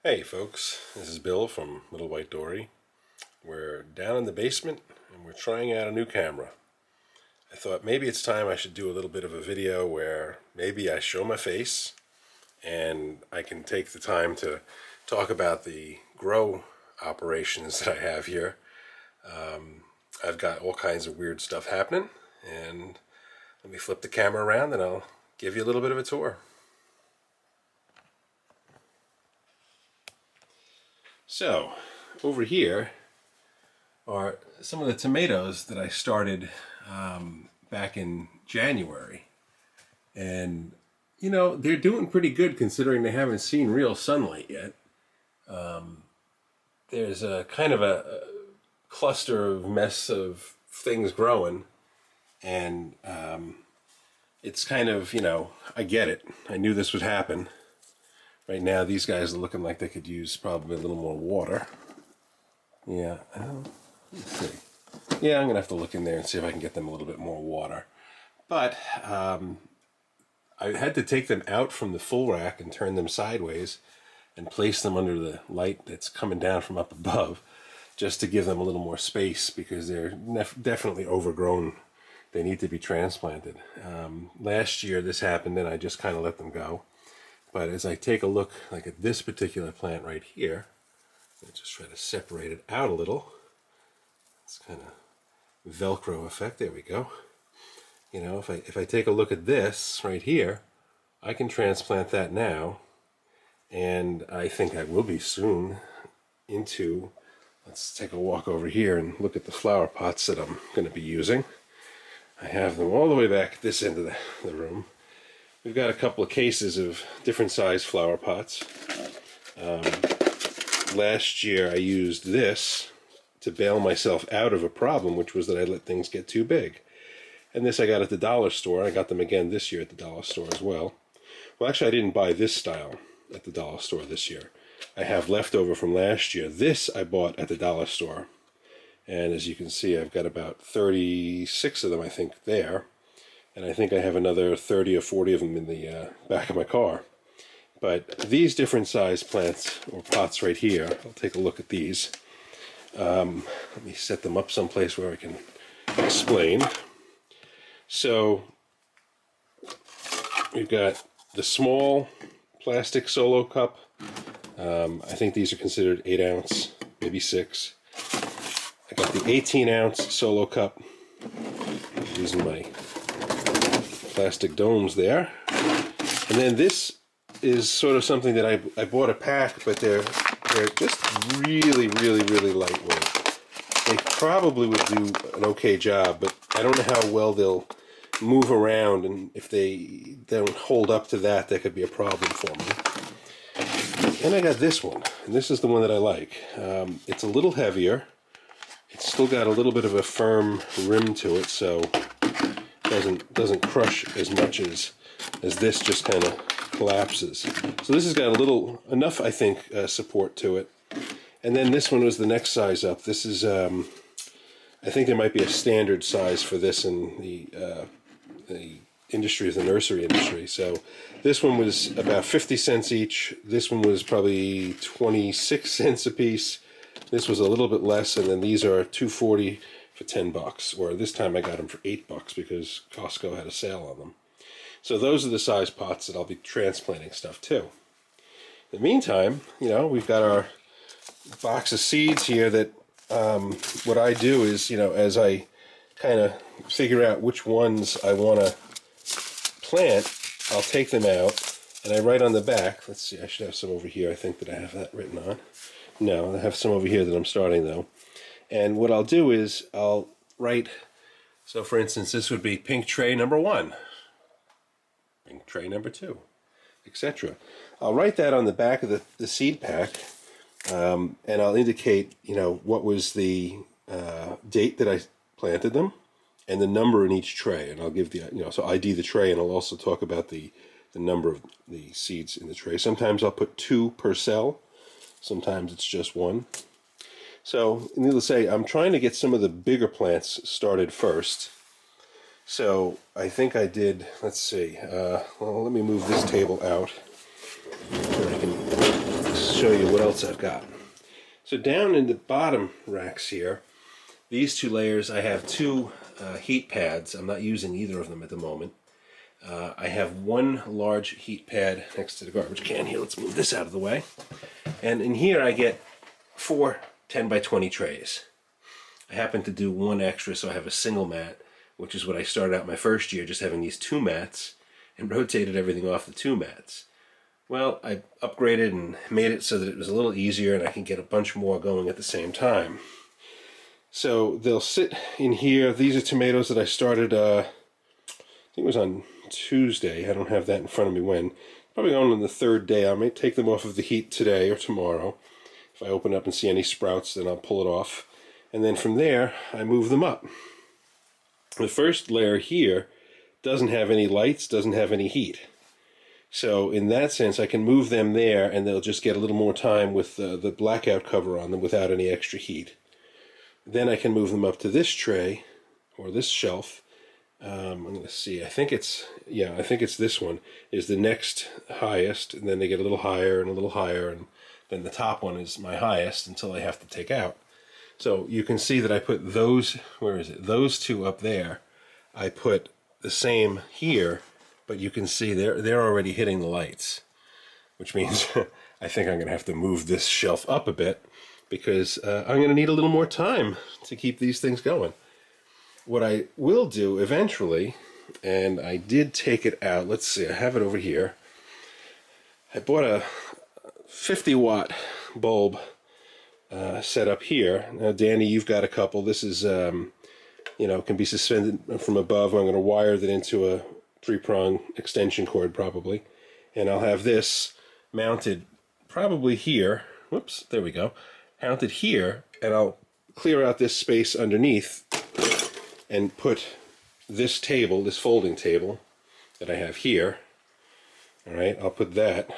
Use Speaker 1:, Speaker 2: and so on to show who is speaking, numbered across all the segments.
Speaker 1: Hey folks, this is Bill from Little White Dory. We're down in the basement and we're trying out a new camera. I thought maybe it's time I should do a little bit of a video where maybe I show my face and I can take the time to talk about the grow operations that I have here. I've got all kinds of weird stuff happening, and let me flip the camera around and I'll give you a little bit of a tour. So, over here are some of the tomatoes that I started back in January. And, you know, they're doing pretty good considering they haven't seen real sunlight yet. There's a kind of a cluster of mess of things growing. And it's kind of, you know, I get it. I knew this would happen. Right now, these guys are looking like they could use probably a little more water. Yeah, let's see. Yeah, I'm going to have to look in there and see if I can get them a little bit more water. But I had to take them out from the full rack and turn them sideways and place them under the light that's coming down from up above, just to give them a little more space because they're definitely overgrown. They need to be transplanted. Last year this happened and I just kind of let them go. But as I take a look like at this particular plant right here, I'll just try to separate it out a little. It's kind of Velcro effect. There we go. You know, if I take a look at this right here, I can transplant that now, and I think I will be soon into. Let's take a walk over here and look at the flower pots that I'm going to be using. I have them all the way back at this end of the room. We've got a couple of cases of different size flower pots. Last year I used this to bail myself out of a problem, which was that I let things get too big. And this I got at the dollar store. I got them again this year at the dollar store as well. Well, actually I didn't buy this style at the dollar store this year. I have leftover from last year. This I bought at the dollar store. And as you can see, I've got about 36 of them, I think, there. And I think I have another 30 or 40 of them in the back of my car. But these different size plants, or pots right here, I'll take a look at these. Let me set them up someplace where I can explain. So, we've got the small plastic solo cup. I think these are considered 8 ounce, maybe 6. I got the 18 ounce solo cup. Using my plastic domes there. And then this is sort of something that I bought a pack, but they're just really lightweight. They probably would do an okay job, but I don't know how well they'll move around, and if they don't hold up to that, that could be a problem for me. And I got this one, and this is the one that I like. It's a little heavier. It's still got a little bit of a firm rim to it, so doesn't crush as much as this just kind of collapses. So this has got a little enough, I think, support to it. And then this one was the next size up. This is I think there might be a standard size for this in the industry, the nursery industry. So this one was about 50 cents each. This one was probably 26 cents a piece. This was a little bit less, and then these are $2.40 for $10, or this time I got them for $8 because Costco had a sale on them. So those are the size pots that I'll be transplanting stuff to. In the meantime, you know, we've got our box of seeds here that what I do is, you know, as I kind of figure out which ones I want to plant, I'll take them out and I write on the back. Let's see, I should have some over here. I think that I have that written on. No, I have some over here that I'm starting though. And what I'll do is I'll write, so for instance, this would be pink tray number 1, pink tray number 2, etc. I'll write that on the back of the seed pack, and I'll indicate, you know, what was the date that I planted them, and the number in each tray. And I'll give the, you know, so ID the tray, and I'll also talk about the number of the seeds in the tray. Sometimes I'll put 2 per cell, sometimes it's just 1. So, needless to say, I'm trying to get some of the bigger plants started first. So, I think I did, let's see, well, let me move this table out. And I can show you what else I've got. So down in the bottom racks here, these two layers, I have two heat pads. I'm not using either of them at the moment. I have one large heat pad next to the garbage can here. Let's move this out of the way. And in here I get 4 10 by 20 trays. I happen to do one extra, so I have a single mat, which is what I started out my first year, just having these 2 mats, and rotated everything off the 2 mats. Well, I upgraded and made it so that it was a little easier and I can get a bunch more going at the same time. So they'll sit in here. These are tomatoes that I started, I think it was on Tuesday. I don't have that in front of me when. Probably on the 3rd day. I may take them off of the heat today or tomorrow. If I open up and see any sprouts, then I'll pull it off. And then from there, I move them up. The first layer here doesn't have any lights, doesn't have any heat. So in that sense, I can move them there and they'll just get a little more time with the blackout cover on them without any extra heat. Then I can move them up to this tray, or this shelf. I'm going to see, I think it's this one, is the next highest, and then they get a little higher, and then the top one is my highest until I have to take out. So you can see that I put those, those two up there. I put the same here, but you can see they're already hitting the lights, which means I think I'm going to have to move this shelf up a bit because I'm going to need a little more time to keep these things going. What I will do eventually, and I did take it out, let's see, I have it over here. I bought a 50-watt bulb set up here. Now, Danny, you've got a couple. This is, can be suspended from above. I'm going to wire that into a 3-prong extension cord probably. And I'll have this mounted probably here. Whoops, there we go. Mounted here, and I'll clear out this space underneath and put this table, this folding table that I have here. All right, I'll put that.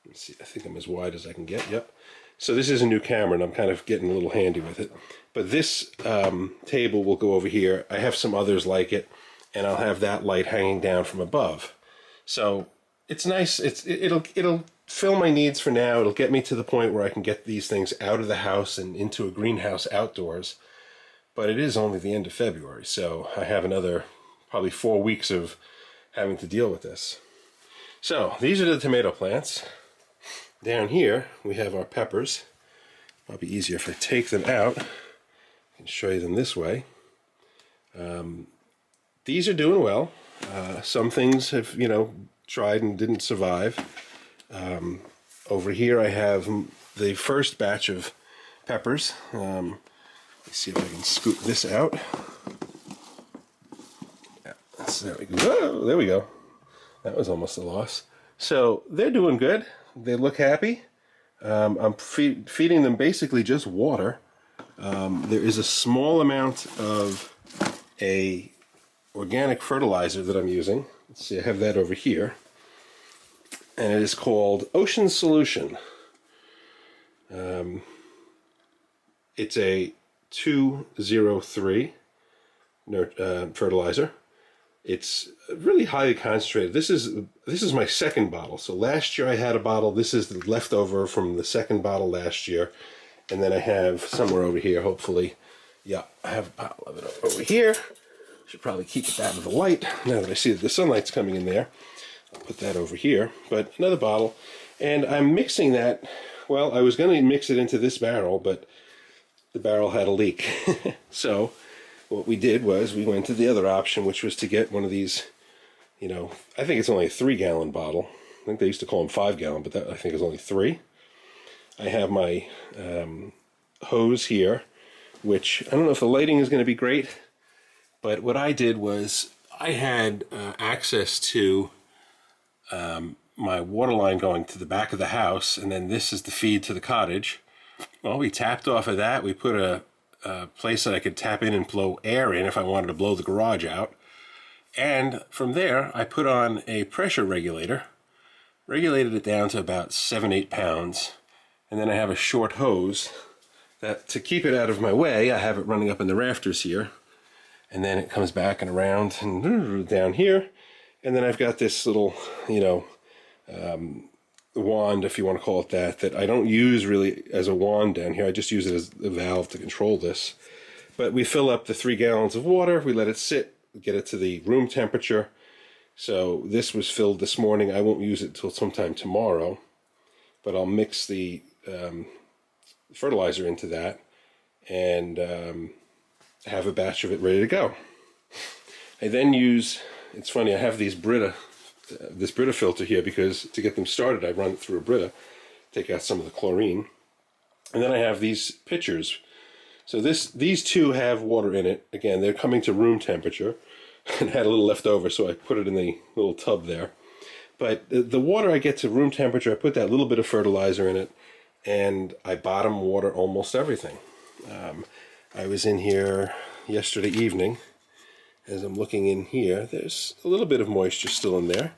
Speaker 1: Let's see, I think I'm as wide as I can get. Yep. So this is a new camera, and I'm kind of getting a little handy with it. But this table will go over here. I have some others like it, and I'll have that light hanging down from above. So it's nice. It'll fill my needs for now. It'll get me to the point where I can get these things out of the house and into a greenhouse outdoors. But it is only the end of February, so I have another probably 4 weeks of having to deal with this. So these are the tomato plants. Down here we have our peppers. It'll be easier if I take them out and show you them this way. These are doing well. Some things have, tried and didn't survive. Over here I have the first batch of peppers. Let's see if I can scoop this out. Yeah, there we go. Whoa, there we go. That was almost a loss. So they're doing good. They look happy. I'm feeding them basically just water. There is a small amount of a organic fertilizer that I'm using. Let's see, I have that over here. And it is called Ocean Solution. It's a 203 fertilizer. It's really highly concentrated. This is my second bottle. So last year I had a bottle. This is the leftover from the second bottle last year. And then I have somewhere over here, hopefully. Yeah, I have a bottle of it over here. Should probably keep it out of the light. Now that I see that the sunlight's coming in there, I'll put that over here. But another bottle. And I'm mixing that. Well, I was going to mix it into this barrel, but the barrel had a leak. So what we did was we went to the other option, which was to get one of these, I think it's only a 3-gallon bottle. I think they used to call them 5-gallon, but that I think is only 3. I have my hose here, which I don't know if the lighting is going to be great, but what I did was I had access to my water line going to the back of the house, and then this is the feed to the cottage. Well, we tapped off of that. We put a place that I could tap in and blow air in if I wanted to blow the garage out. And from there, I put on a pressure regulator, regulated it down to about 7-8 pounds. And then I have a short hose that, to keep it out of my way, I have it running up in the rafters here. And then it comes back and around and down here. And then I've got this little, wand, if you want to call it that I don't use really as a wand down here. I just use it as a valve to control this. But we fill up the 3 gallons of water, we let it sit, get it to the room temperature. So this was filled this morning. I won't use it till sometime tomorrow, but I'll mix the fertilizer into that and have a batch of it ready to go. I then use, it's funny, I have these Brita, this Brita filter here, because to get them started I run it through a Brita, take out some of the chlorine. And then I have these pitchers. So these two have water in it. Again, they're coming to room temperature, and had a little left over, so I put it in the little tub there. But the water I get to room temperature, I put that little bit of fertilizer in it, and I bottom water almost everything. I was in here yesterday evening. As I'm looking in here, there's a little bit of moisture still in there.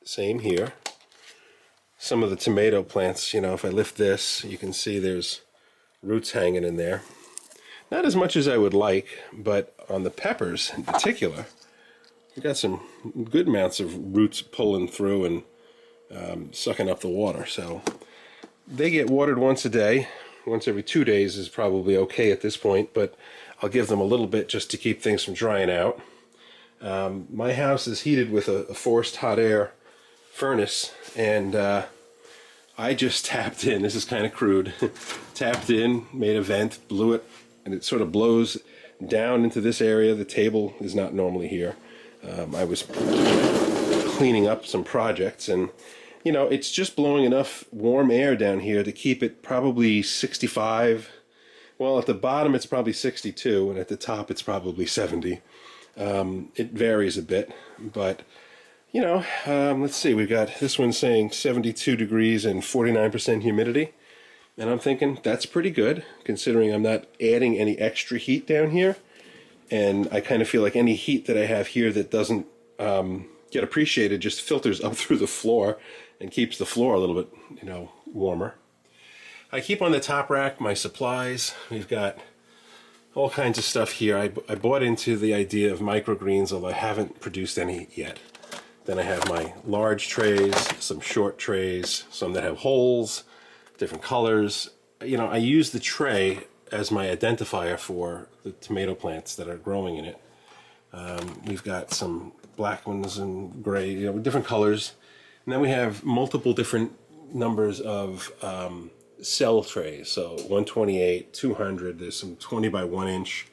Speaker 1: Same here. Some of the tomato plants, you know, if I lift this, you can see there's roots hanging in there. Not as much as I would like, but on the peppers in particular, we've got some good amounts of roots pulling through and sucking up the water. So they get watered once a day. Once every 2 days is probably okay at this point, but I'll give them a little bit just to keep things from drying out. My house is heated with a forced hot air furnace, and I just tapped in. This is kind of crude. Tapped in, made a vent, blew it, and it sort of blows down into this area. The table is not normally here. I was cleaning up some projects, and you know, it's just blowing enough warm air down here to keep it probably 65. Well, at the bottom it's probably 62, and at the top it's probably 70. It varies a bit, but you know, let's see, we've got this one saying 72 degrees and 49% humidity. And I'm thinking that's pretty good, considering I'm not adding any extra heat down here. And I kind of feel like any heat that I have here that doesn't get appreciated just filters up through the floor and keeps the floor a little bit, you know, warmer. I keep on the top rack my supplies. We've got all kinds of stuff here. I bought into the idea of microgreens, although I haven't produced any yet. Then I have my large trays, some short trays, some that have holes, different colors. You know, I use the tray as my identifier for the tomato plants that are growing in it. We've got some black ones and gray, you know, different colors. And then we have multiple different numbers of cell trays. So 128, 200, there's some 20 by 1 inch.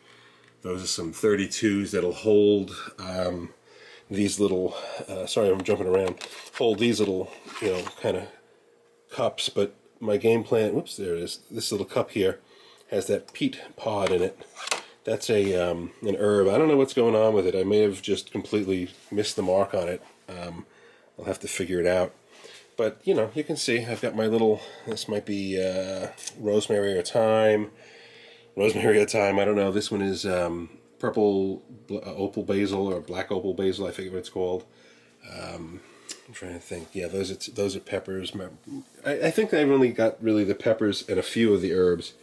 Speaker 1: Those are some 32s that'll hold these little, sorry I'm jumping around, hold these little, you know, kind of cups. But my game plan, whoops, there it is. This little cup here has that peat pod in it. That's an herb. I don't know what's going on with it. I may have just completely missed the mark on it. I'll have to figure it out. But, you know, you can see I've got my little, this might be rosemary or thyme. Rosemary or thyme, I don't know. This one is purple opal basil or black opal basil, I forget what it's called. I'm trying to think. Yeah, those are peppers. I think I've only got really the peppers and a few of the herbs.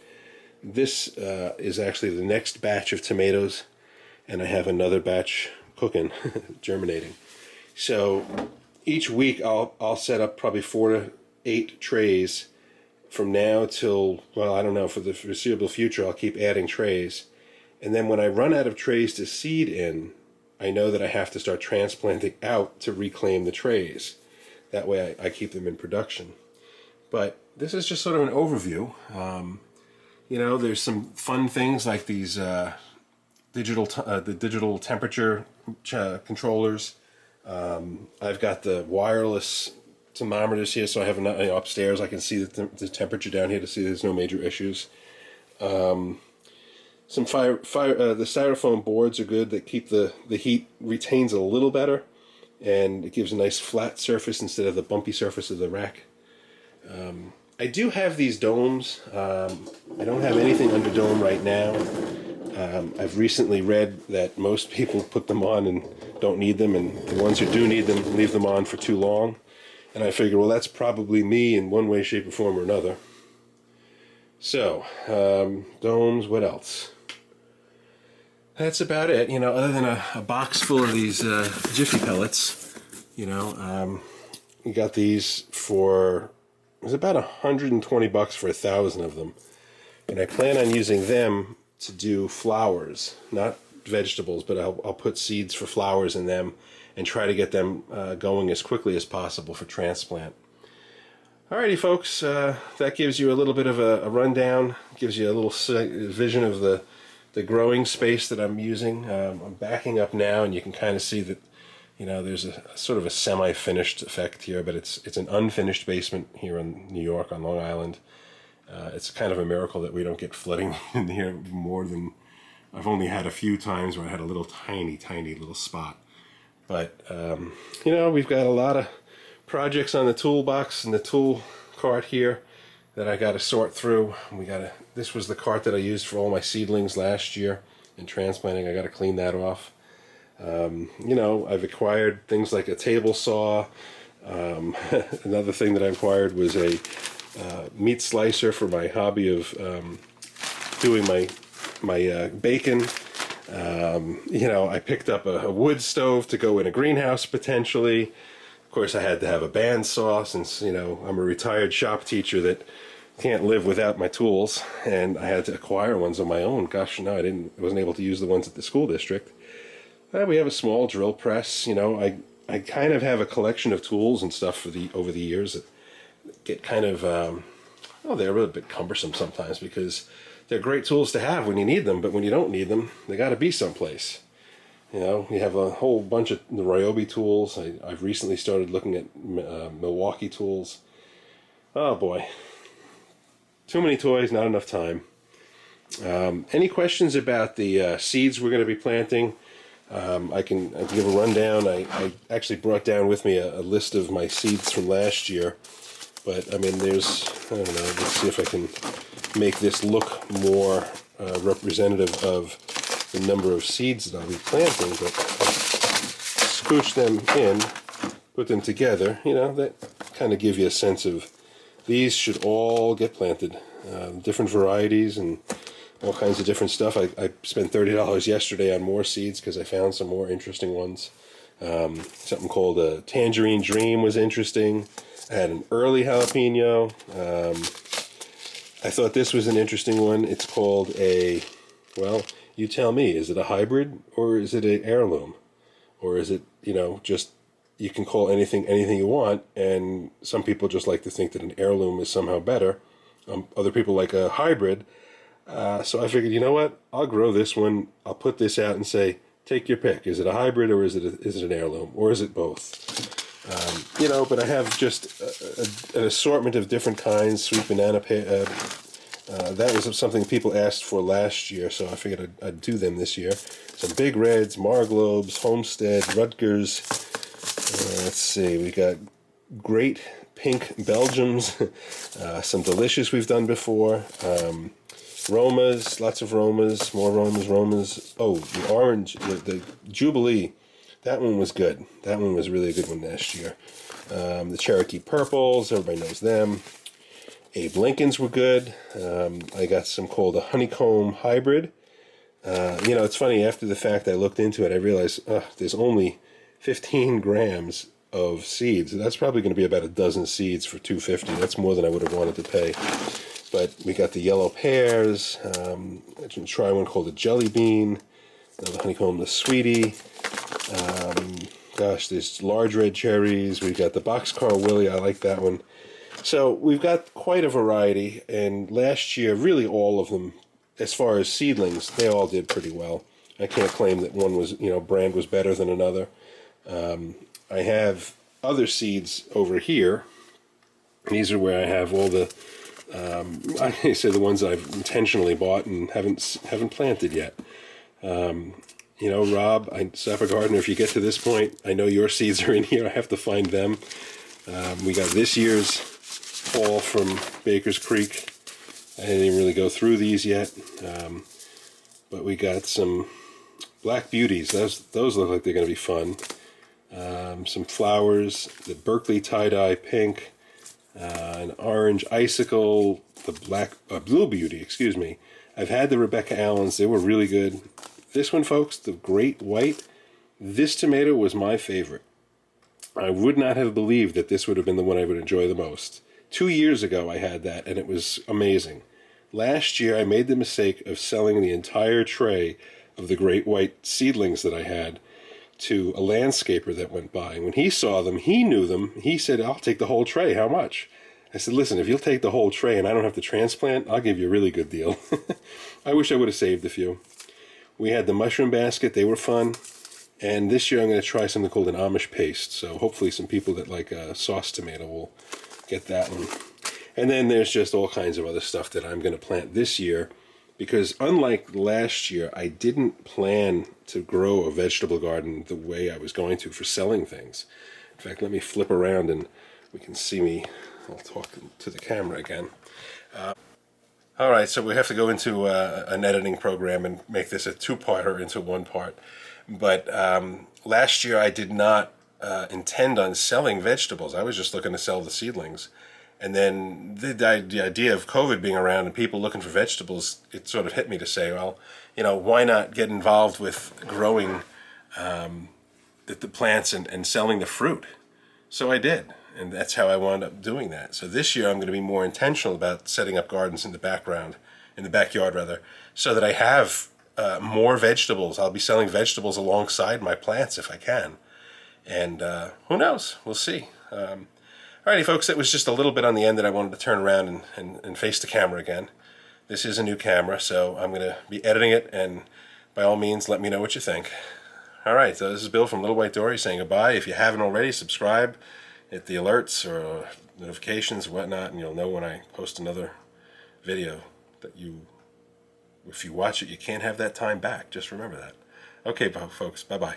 Speaker 1: This is actually the next batch of tomatoes, and I have another batch cooking, germinating. So each week I'll set up probably 4 to 8 trays from now till, well, I don't know, for the foreseeable future I'll keep adding trays. And then when I run out of trays to seed in, I know that I have to start transplanting out to reclaim the trays. That way I keep them in production. But this is just sort of an overview. You know, there's some fun things like these the digital temperature controllers. I've got the wireless thermometers here, so I have upstairs. I can see the temperature down here to see there's no major issues. The styrofoam boards are good. That keep the heat retains a little better, and it gives a nice flat surface instead of the bumpy surface of the rack. I do have these domes. I don't have anything under dome right now. I've recently read that most people put them on and don't need them, and the ones who do need them leave them on for too long. And I figure, well, that's probably me in one way, shape, or form or another. So, domes, what else? That's about it, you know, other than a box full of these Jiffy pellets. You know, we got these for, it was about $120 for 1,000 of them. And I plan on using them to do flowers, not vegetables, but I'll put seeds for flowers in them and try to get them going as quickly as possible for transplant. Alrighty, folks, that gives you a little bit of a rundown, gives you a little vision of the growing space that I'm using. I'm backing up now, and you can kind of see that, you know, there's a sort of a semi-finished effect here, but it's an unfinished basement here in New York on Long Island. It's kind of a miracle that we don't get flooding in here more than I've only had a few times where I had a little tiny little spot. But, you know, we've got a lot of projects on the toolbox and the tool cart here that I got to sort through. This was the cart that I used for all my seedlings last year in transplanting. I got to clean that off. You know, I've acquired things like a table saw. Another thing that I acquired was a meat slicer for my hobby of doing my bacon. You know, I picked up a wood stove to go in a greenhouse potentially. Of course, I had to have a bandsaw since, you know, I'm a retired shop teacher that can't live without my tools, and I had to acquire ones on my own. Gosh, no, I wasn't able to use the ones at the school district. We have a small drill press. You know, I kind of have a collection of tools and stuff over the years that get kind of, they're a little bit cumbersome sometimes because they're great tools to have when you need them, but when you don't need them, they got to be someplace. You know, you have a whole bunch of the Ryobi tools. I've recently started looking at Milwaukee tools. Oh boy, too many toys, not enough time. Any questions about the seeds we're going to be planting? I can give a rundown. I actually brought down with me a list of my seeds from last year. But, I mean, I don't know, let's see if I can make this look more representative of the number of seeds that I'll be planting. But scooch them in, put them together, you know, that kind of give you a sense of these should all get planted. Different varieties and all kinds of different stuff. I spent $30 yesterday on more seeds because I found some more interesting ones. Something called a Tangerine Dream was interesting. I had an early jalapeno. I thought this was an interesting one. It's called well, you tell me, is it a hybrid or is it an heirloom? Or is it, you know, just, you can call anything you want, and some people just like to think that an heirloom is somehow better. Other people like a hybrid. So I figured, you know what, I'll grow this one. I'll put this out and say, take your pick. Is it a hybrid or is it an heirloom? Or is it both? You know, but I have just an assortment of different kinds. Sweet banana, that was something people asked for last year, so I figured I'd do them this year. Some Big Reds, Marglobes, Homestead, Rutgers. Let's see, we got great pink Belgiums, some delicious we've done before. Romas, lots of Romas, more Romas. Oh, the orange, the Jubilee. That one was good. That one was really a good one last year. The Cherokee Purples, everybody knows them. Abe Lincolns were good. I got some called a Honeycomb Hybrid. You know, it's funny, after the fact I looked into it, I realized there's only 15 grams of seeds. That's probably going to be about a dozen seeds for $2.50. That's more than I would have wanted to pay. But we got the yellow pears. I can try one called a Jelly Bean. The Honeycomb, the Sweetie. Gosh, there's large red cherries. We've got the Boxcar Willie. I like that one. So we've got quite a variety. And last year, really all of them, as far as seedlings, they all did pretty well. I can't claim that one was, you know, brand was better than another. I have other seeds over here. These are where I have all the, I say the ones that I've intentionally bought and haven't planted yet. You know, Rob, Sapper Gardener, if you get to this point, I know your seeds are in here. I have to find them. We got this year's fall from Baker's Creek. I didn't really go through these yet. But we got some Black Beauties. Those look like they're going to be fun. Some flowers, the Berkeley Tie-Dye Pink, an orange icicle, the Blue Beauty, excuse me. I've had the Rebecca Allens. They were really good. This one, folks, the Great White, this tomato was my favorite. I would not have believed that this would have been the one I would enjoy the most. 2 years ago I had that, and it was amazing. Last year I made the mistake of selling the entire tray of the great white seedlings that I had to a landscaper that went by. When he saw them, he knew them. He said, "I'll take the whole tray. How much?" I said, "Listen, if you'll take the whole tray and I don't have to transplant, I'll give you a really good deal." I wish I would have saved a few. We had the mushroom basket. They were fun. And this year I'm going to try something called an Amish paste. So hopefully some people that like sauce tomato will get that one. And then there's just all kinds of other stuff that I'm going to plant this year. Because unlike last year, I didn't plan to grow a vegetable garden the way I was going to for selling things. In fact, let me flip around and we can see me. I'll talk to the camera again. All right, so we have to go into an editing program and make this a two-parter into one part. But last year I did not intend on selling vegetables. I was just looking to sell the seedlings. And then the idea of COVID being around and people looking for vegetables, it sort of hit me to say, well, why not get involved with growing the plants and selling the fruit? So I did. And that's how I wound up doing that. So this year I'm going to be more intentional about setting up gardens in the backyard rather, so that I have more vegetables. I'll be selling vegetables alongside my plants if I can. And who knows? We'll see. Alrighty, folks, that was just a little bit on the end that I wanted to turn around and face the camera again. This is a new camera, so I'm going to be editing it, and by all means, let me know what you think. Alright, so this is Bill from Little White Dory saying goodbye. If you haven't already, subscribe, hit the alerts or notifications or whatnot, and you'll know when I post another video that if you watch it, you can't have that time back. Just remember that. Okay, folks, bye-bye.